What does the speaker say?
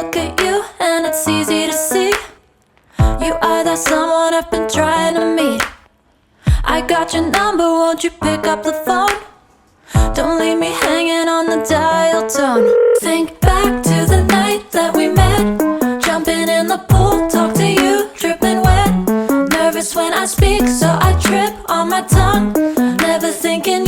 look at you and it's easy to see. You are that someone I've been trying to meet. I got your number, won't you pick up the phone? Don't leave me hanging on the dial tone. Think back to the night that we met, jumping in the pool, talk to you, dripping wet. Nervous when I speak, so I trip on my tongue. Never thinking